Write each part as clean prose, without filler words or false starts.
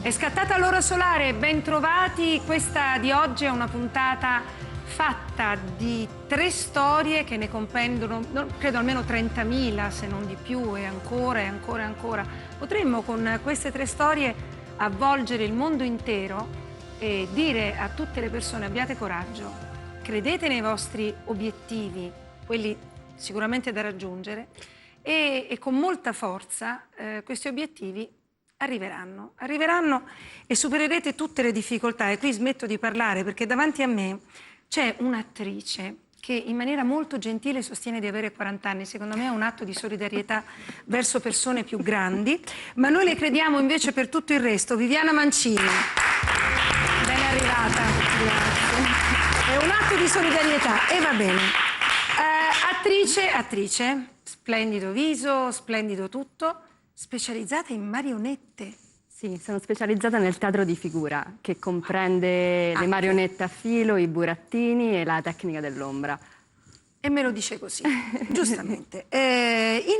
È scattata l'ora solare, ben trovati. Questa di oggi è una puntata fatta di 3 storie che ne comprendono, credo almeno 30.000, se non di più, e ancora e ancora e ancora. Potremmo con queste 3 storie avvolgere il mondo intero e dire a tutte le persone: abbiate coraggio, credete nei vostri obiettivi, quelli sicuramente da raggiungere, e con molta forza questi obiettivi arriveranno e supererete tutte le difficoltà. E qui smetto di parlare perché davanti a me c'è un'attrice che in maniera molto gentile sostiene di avere 40 anni. Secondo me è un atto di solidarietà verso persone più grandi, ma noi le crediamo invece per tutto il resto. Viviana Mancini, ben arrivata. Grazie. È un atto di solidarietà e va bene. Attrice, splendido viso, splendido tutto, specializzata in marionette. Sì, sono specializzata nel teatro di figura, che comprende le marionette a filo, i burattini e la tecnica dell'ombra. E me lo dice così, giustamente.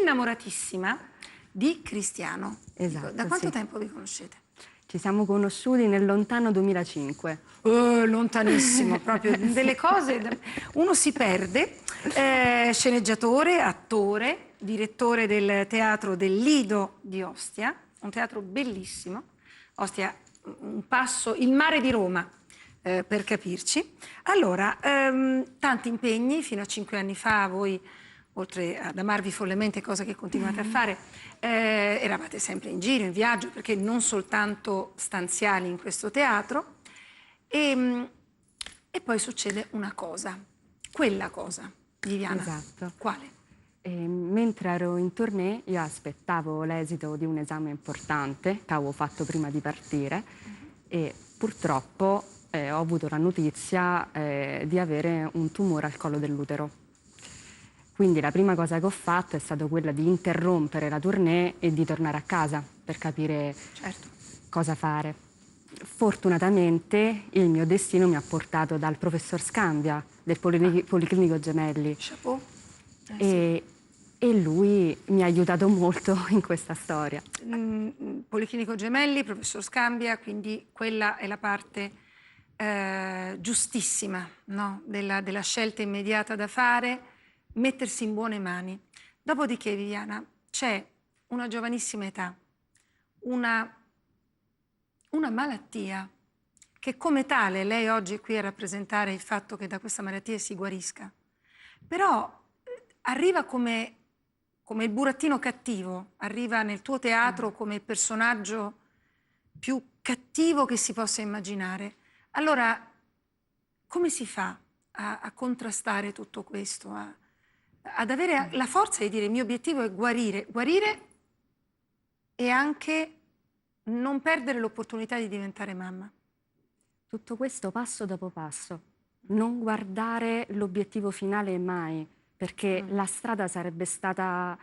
Innamoratissima di Cristiano. Esatto. Da quanto tempo vi conoscete? Ci siamo conosciuti nel lontano 2005. Lontanissimo, proprio delle cose. Uno si perde. Sceneggiatore, attore, direttore del teatro del Lido di Ostia, un teatro bellissimo. Ostia, un passo, il mare di Roma, per capirci. Allora, tanti impegni. Fino a 5 anni fa voi, oltre ad amarvi follemente, cosa che continuate a fare, eravate sempre in giro, in viaggio, perché non soltanto stanziali in questo teatro. E poi succede una cosa, quella cosa, Viviana. Esatto. Quale? Mentre ero in tournée io aspettavo l'esito di un esame importante che avevo fatto prima di partire e purtroppo ho avuto la notizia di avere un tumore al collo dell'utero. Quindi la prima cosa che ho fatto è stata quella di interrompere la tournée e di tornare a casa per capire cosa fare. Fortunatamente il mio destino mi ha portato dal professor Scambia del Policlinico Gemelli. Chapeau. E lui mi ha aiutato molto in questa storia. Policlinico Gemelli, professor Scambia, quindi quella è la parte giustissima, no? della scelta immediata da fare, mettersi in buone mani. Dopodiché, Viviana, c'è una giovanissima età, una malattia che come tale lei oggi è qui a rappresentare il fatto che da questa malattia si guarisca. Però arriva come il burattino cattivo, arriva nel tuo teatro come il personaggio più cattivo che si possa immaginare. Allora, come si fa a contrastare tutto questo? Ad avere la forza di dire: il mio obiettivo è guarire e anche non perdere l'opportunità di diventare mamma. Tutto questo passo dopo passo. Non guardare l'obiettivo finale mai, perché la strada sarebbe stata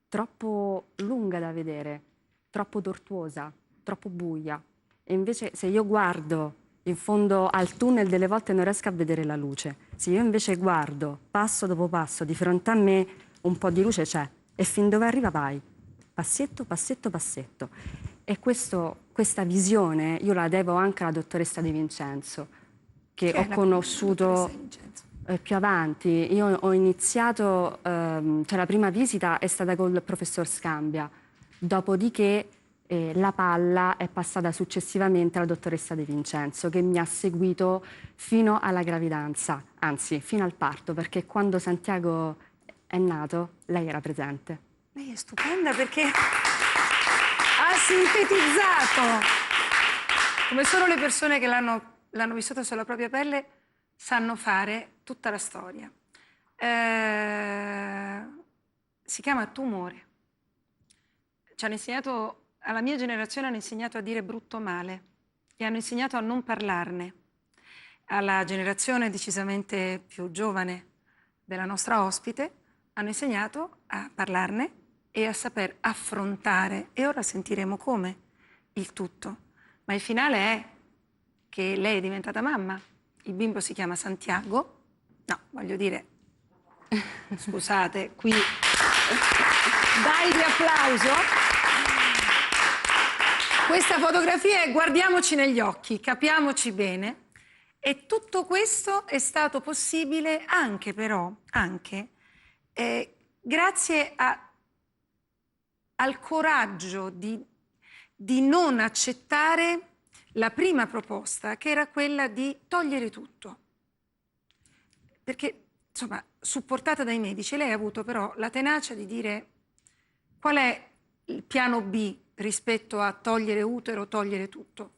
troppo lunga da vedere, troppo tortuosa, troppo buia. E invece se io guardo in fondo al tunnel, delle volte non riesco a vedere la luce. Se io invece guardo passo dopo passo, di fronte a me un po' di luce c'è. E fin dove arriva vai. Passetto, passetto, passetto. E questa visione io la devo anche alla dottoressa De Vincenzo, che ho conosciuto più avanti. Io ho iniziato, cioè la prima visita è stata col professor Scambia, dopodiché la palla è passata successivamente alla dottoressa De Vincenzo, che mi ha seguito fino alla gravidanza, anzi fino al parto, perché quando Santiago è nato lei era presente. Lei è stupenda perché ha sintetizzato, come solo le persone che l'hanno vissuta sulla propria pelle sanno fare, tutta la storia. Si chiama tumore. Ci hanno insegnato, alla mia generazione hanno insegnato a dire brutto male e hanno insegnato a non parlarne. Alla generazione decisamente più giovane della nostra ospite hanno insegnato a parlarne e a saper affrontare, e ora sentiremo come, il tutto. Ma il finale è che lei è diventata mamma, il bimbo si chiama Santiago. No, voglio dire, scusate, qui dai di applauso. Questa fotografia è guardiamoci negli occhi, capiamoci bene. E tutto questo è stato possibile anche però, grazie al coraggio di non accettare la prima proposta, che era quella di togliere tutto. Perché, insomma, supportata dai medici, lei ha avuto però la tenacia di dire qual è il piano B rispetto a togliere utero, togliere tutto.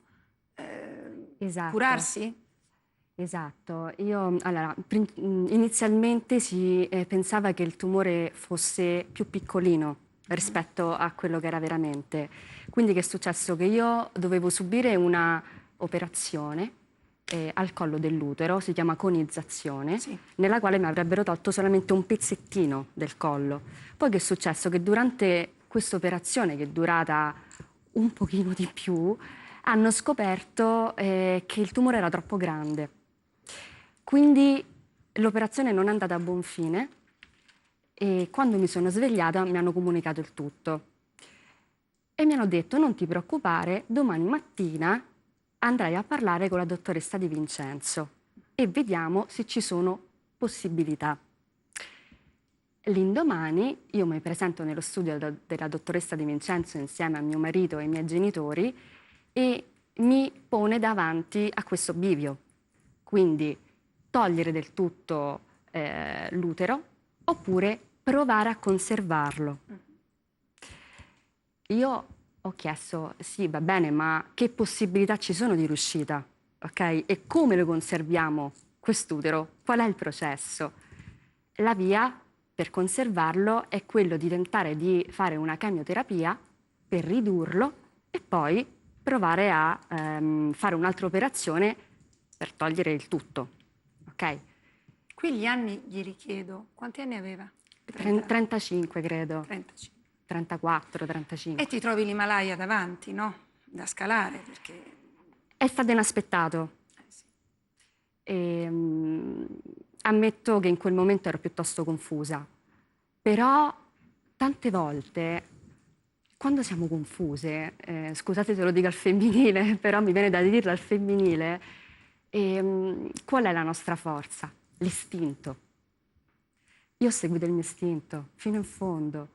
Esatto. Curarsi? Esatto. Allora, inizialmente si pensava che il tumore fosse più piccolino rispetto a quello che era veramente. Quindi che è successo? Che io dovevo subire una operazione al collo dell'utero, si chiama conizzazione, Sì. nella quale mi avrebbero tolto solamente un pezzettino del collo. Poi che è successo? Che durante questa operazione, che è durata un pochino di più, hanno scoperto che il tumore era troppo grande. Quindi l'operazione non è andata a buon fine e quando mi sono svegliata mi hanno comunicato il tutto. E mi hanno detto: non ti preoccupare, domani mattina andrai a parlare con la dottoressa Di Vincenzo e vediamo se ci sono possibilità. L'indomani io mi presento nello studio della dottoressa Di Vincenzo insieme a mio marito e ai miei genitori e mi pone davanti a questo bivio. Quindi togliere del tutto l'utero oppure provare a conservarlo. Io ho chiesto, sì, va bene, ma che possibilità ci sono di riuscita? Ok? E come lo conserviamo quest'utero? Qual è il processo? La via per conservarlo è quello di tentare di fare una chemioterapia per ridurlo e poi provare a fare un'altra operazione per togliere il tutto. Ok? Qui gli anni glieli chiedo. Quanti anni aveva? 35 credo. 35. 34, 35. E ti trovi l'Himalaya davanti, no? Da scalare, perché... È stato inaspettato. Sì. Ammetto che in quel momento ero piuttosto confusa, però tante volte quando siamo confuse, scusate se lo dico al femminile, però mi viene da dirlo al femminile, qual è la nostra forza? L'istinto. Io ho seguito il mio istinto fino in fondo.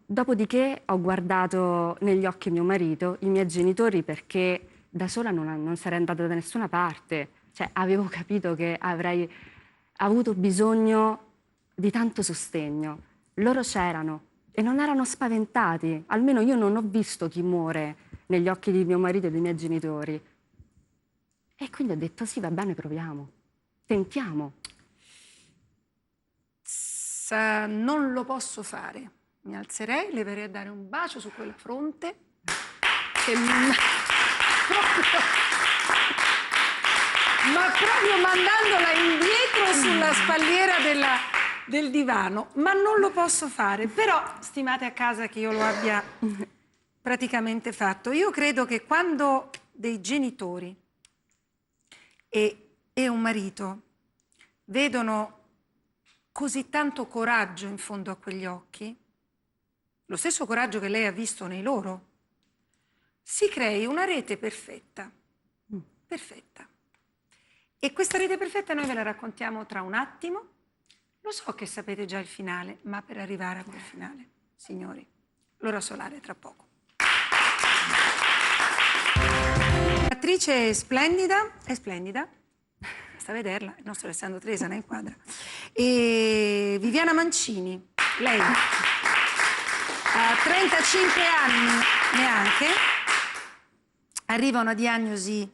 Dopodiché ho guardato negli occhi mio marito, i miei genitori, perché da sola non sarei andata da nessuna parte. Cioè, avevo capito che avrei avuto bisogno di tanto sostegno. Loro c'erano e non erano spaventati. Almeno io non ho visto timore negli occhi di mio marito e dei miei genitori. E quindi ho detto: sì, va bene, proviamo. Tentiamo. Non lo posso fare. Mi alzerei, le verrei a dare un bacio su quella fronte che ma proprio mandandola indietro sulla spalliera del divano. Ma non lo posso fare. Però stimate a casa che io lo abbia praticamente fatto. Io credo che quando dei genitori e un marito vedono così tanto coraggio in fondo a quegli occhi, lo stesso coraggio che lei ha visto nei loro, si crei una rete perfetta, perfetta. E questa rete perfetta noi ve la raccontiamo tra un attimo. Lo so che sapete già il finale, ma per arrivare a quel finale, signori, l'ora solare tra poco. L'attrice è splendida, basta vederla, il nostro Alessandro Tresana in quadra. E Viviana Mancini, lei ha 35 anni neanche, arriva una diagnosi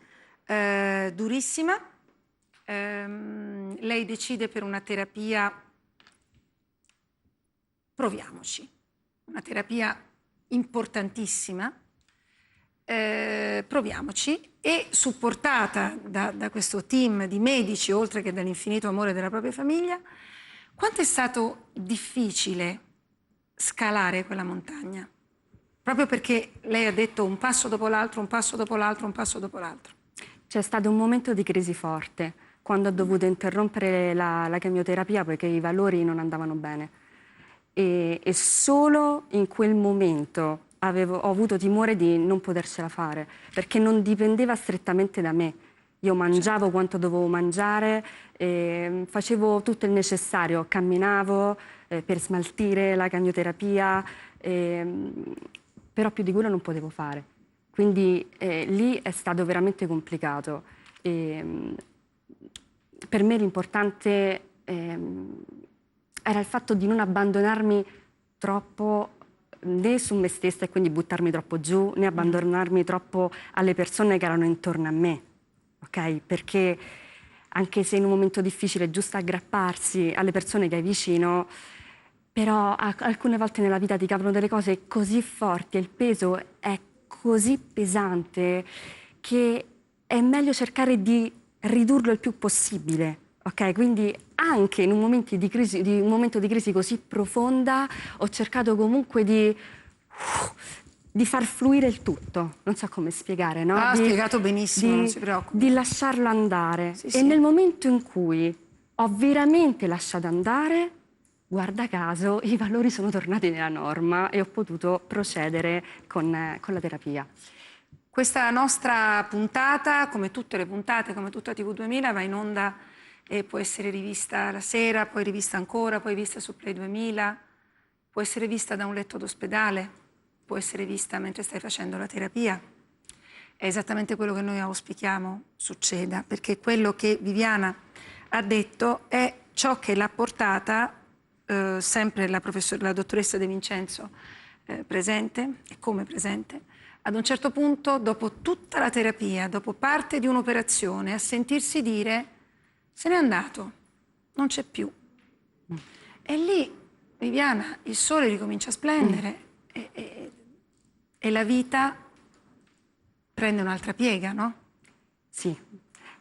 durissima, lei decide per una terapia, proviamoci, una terapia importantissima, proviamoci, e supportata da questo team di medici, oltre che dall'infinito amore della propria famiglia. Quanto è stato difficile scalare quella montagna? Proprio perché lei ha detto un passo dopo l'altro, un passo dopo l'altro, un passo dopo l'altro. C'è stato un momento di crisi forte, quando ho dovuto interrompere la chemioterapia poiché i valori non andavano bene. E solo in quel momento ho avuto timore di non potercela fare, perché non dipendeva strettamente da me. Io mangiavo quanto dovevo mangiare, facevo tutto il necessario, camminavo per smaltire la cagnoterapia, però più di quello non potevo fare. Quindi lì è stato veramente complicato. Per me l'importante era il fatto di non abbandonarmi troppo né su me stessa e quindi buttarmi troppo giù, né abbandonarmi troppo alle persone che erano intorno a me, ok? Perché anche se in un momento difficile è giusto aggrapparsi alle persone che hai vicino, però alcune volte nella vita ti caprono delle cose così forti e il peso è così pesante che è meglio cercare di ridurlo il più possibile. Ok, quindi anche in un momento di crisi così profonda ho cercato comunque di far fluire il tutto. Non so come spiegare, no? Ha spiegato benissimo, non si preoccupi. Di lasciarlo andare. Sì, e sì. Nel momento in cui ho veramente lasciato andare, guarda caso, i valori sono tornati nella norma e ho potuto procedere con la terapia. Questa nostra puntata, come tutte le puntate, come tutta TV2000, va in onda e può essere rivista la sera, poi rivista ancora, poi vista su Play 2000, può essere vista da un letto d'ospedale, può essere vista mentre stai facendo la terapia. È esattamente quello che noi auspichiamo succeda, perché quello che Viviana ha detto è ciò che l'ha portata, sempre la dottoressa De Vincenzo presente e come presente, ad un certo punto, dopo tutta la terapia, dopo parte di un'operazione, a sentirsi dire se n'è andato, non c'è più. E lì, Viviana, il sole ricomincia a splendere e la vita prende un'altra piega, no? Sì,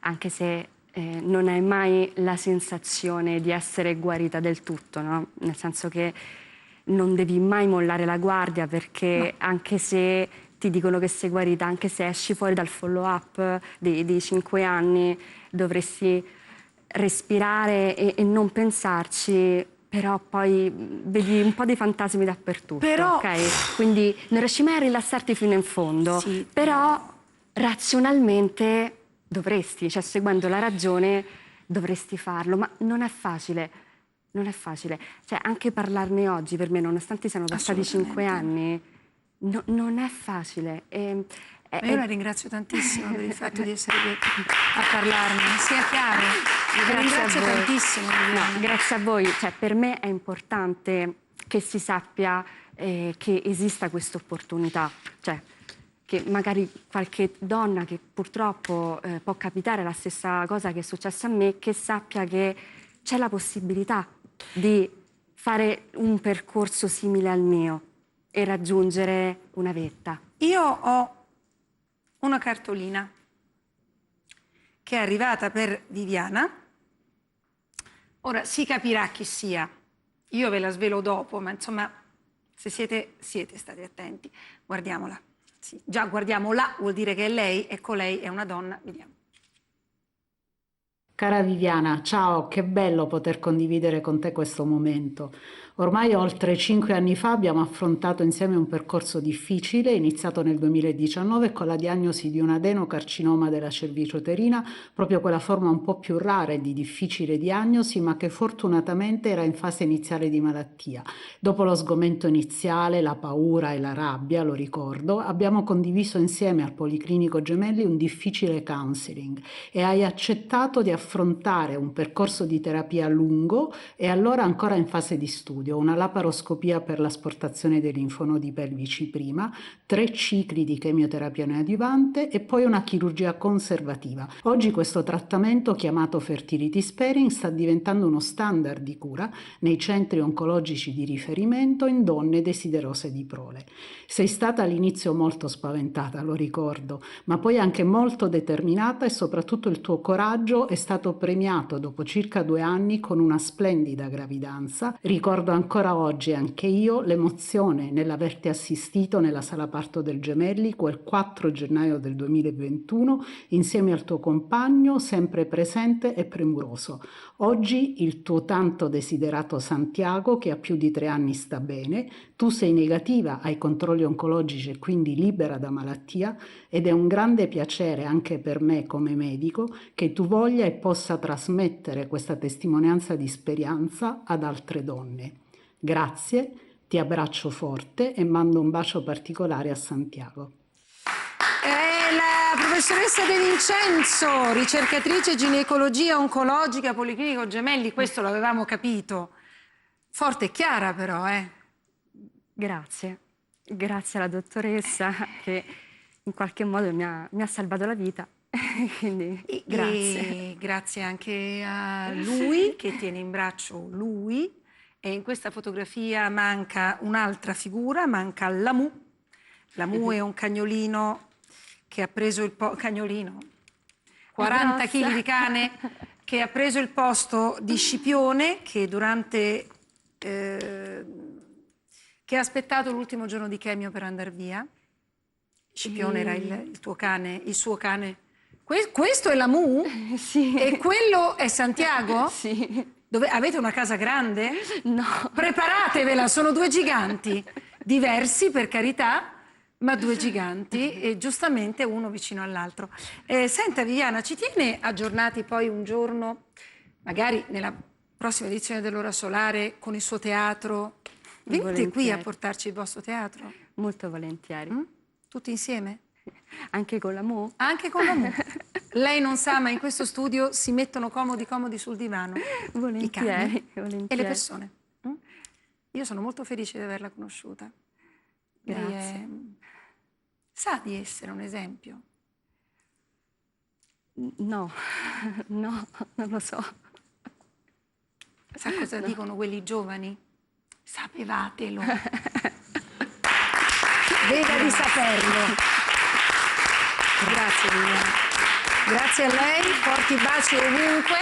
anche se non hai mai la sensazione di essere guarita del tutto, no? Nel senso che non devi mai mollare la guardia perché no. Anche se ti dicono che sei guarita, anche se esci fuori dal follow-up dei 5 anni, dovresti respirare e non pensarci, però poi vedi un po' dei fantasmi dappertutto, però... ok? Quindi non riesci mai a rilassarti fino in fondo, sì, però razionalmente dovresti, cioè seguendo la ragione dovresti farlo, ma non è facile, non è facile. Cioè anche parlarne oggi per me, nonostante siano passati 5 anni, non è facile. Io la ringrazio tantissimo per il fatto di essere qui a parlarne, sia chiaro. La ringrazio tantissimo. No, grazie a voi. Cioè, per me è importante che si sappia che esista questa opportunità. Cioè, che magari qualche donna che purtroppo può capitare la stessa cosa che è successa a me, che sappia che c'è la possibilità di fare un percorso simile al mio e raggiungere una vetta. Io ho una cartolina che è arrivata per Viviana. Ora si capirà chi sia, io ve la svelo dopo, ma insomma se siete state attenti. Guardiamola. Sì, già guardiamola vuol dire che è lei, ecco lei è una donna, vediamo. Cara Viviana, ciao, che bello poter condividere con te questo momento. Ormai oltre 5 anni fa abbiamo affrontato insieme un percorso difficile, iniziato nel 2019 con la diagnosi di un adenocarcinoma della cervice uterina, proprio quella forma un po' più rara e di difficile diagnosi, ma che fortunatamente era in fase iniziale di malattia. Dopo lo sgomento iniziale, la paura e la rabbia, lo ricordo, abbiamo condiviso insieme al Policlinico Gemelli un difficile counseling e hai accettato di affrontare un percorso di terapia lungo e allora ancora in fase di studio, una laparoscopia per l'asportazione dei linfonodi pelvici prima, 3 cicli di chemioterapia neoadjuvante e poi una chirurgia conservativa. Oggi questo trattamento, chiamato fertility sparing, sta diventando uno standard di cura nei centri oncologici di riferimento in donne desiderose di prole. Sei stata all'inizio molto spaventata, lo ricordo, ma poi anche molto determinata e soprattutto il tuo coraggio è stato premiato dopo circa 2 anni con una splendida gravidanza. Ricordo ancora oggi, anche io, l'emozione nell'averti assistito nella sala parto del Gemelli quel 4 gennaio del 2021 insieme al tuo compagno, sempre presente e premuroso. Oggi il tuo tanto desiderato Santiago, che a più di 3 anni sta bene, tu sei negativa ai controlli oncologici e quindi libera da malattia, ed è un grande piacere anche per me come medico che tu voglia e possa trasmettere questa testimonianza di speranza ad altre donne. Grazie, ti abbraccio forte e mando un bacio particolare a Santiago. È la professoressa De Vincenzo, ricercatrice ginecologia oncologica Policlinico Gemelli, questo l'avevamo capito. Forte e chiara però, Grazie. Grazie alla dottoressa che in qualche modo mi ha salvato la vita. Quindi grazie. E grazie anche a lui che tiene in braccio lui. E in questa fotografia manca un'altra figura, manca Lamu. Lamu è un cagnolino che ha preso il cagnolino, 40 kg di cane, che ha preso il posto di Scipione, che durante che ha aspettato l'ultimo giorno di chemio per andare via. Scipione era il tuo cane, il suo cane. Questo è Lamu? Sì. E quello è Santiago? Sì. Dove, avete una casa grande? No. Preparatevela, sono 2 giganti, diversi per carità, ma 2 giganti e giustamente uno vicino all'altro. Senta Viviana, ci tiene aggiornati poi un giorno, magari nella prossima edizione dell'Ora Solare, con il suo teatro? Venite qui a portarci il vostro teatro? Molto volentieri. Tutti insieme? Anche con Lamu? Anche con Lamu. Lei non sa, ma in questo studio si mettono comodi sul divano i cani e le persone. Io sono molto felice di averla conosciuta. Grazie. Sa di essere un esempio? No, no, non lo so. Sa cosa dicono quelli giovani? Sapevatelo. Veda di saperlo. Grazie Viviana. Grazie a lei, forti baci ovunque,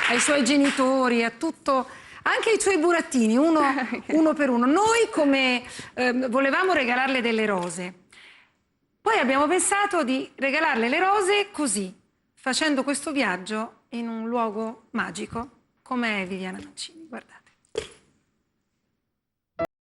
ai suoi genitori, a tutto, anche ai suoi burattini, uno per uno. Noi come volevamo regalarle delle rose, poi abbiamo pensato di regalarle le rose così, facendo questo viaggio in un luogo magico, come è Viviana Mancini, guardate.